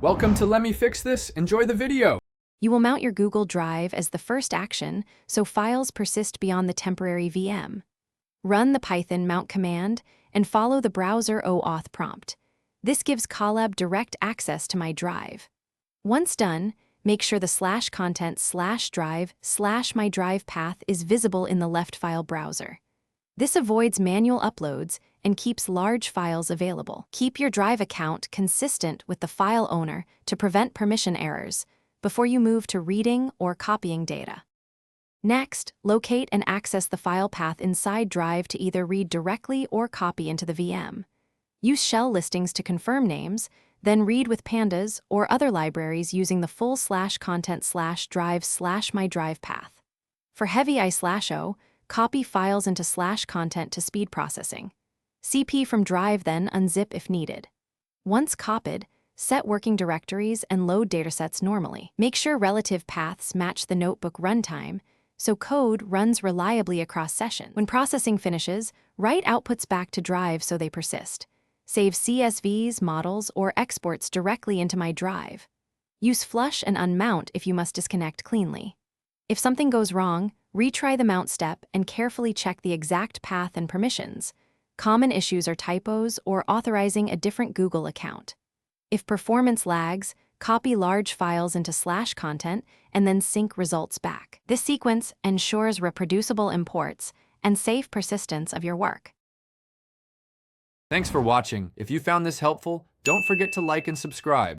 Welcome to Let Me Fix This. Enjoy the video. You will mount your Google Drive as the first action, so files persist beyond the temporary VM. Run the Python mount command and follow the browser OAuth prompt. This gives Colab direct access to my drive. Once done, make sure the /content/drive/my drive path is visible in the left file browser. This avoids manual uploads and keeps large files available. Keep your drive account consistent with the file owner to prevent permission errors before you move to reading or copying data. Next, locate and access the file path inside Drive to either read directly or copy into the VM. Use shell listings to confirm names, then read with pandas or other libraries using the full /content/drive/my drive path. For heavy I/O, copy files into /content to speed processing. CP from Drive, then unzip if needed. Once copied, set working directories and load datasets normally. Make sure relative paths match the notebook runtime, so code runs reliably across sessions. When processing finishes, write outputs back to Drive so they persist. Save CSVs, models, or exports directly into my drive. Use flush and unmount if you must disconnect cleanly. If something goes wrong, retry the mount step and carefully check the exact path and permissions. Common issues are typos or authorizing a different Google account. If performance lags, copy large files into /content and then sync results back. This sequence ensures reproducible imports and safe persistence of your work. Thanks for watching. If you found this helpful, don't forget to like and subscribe.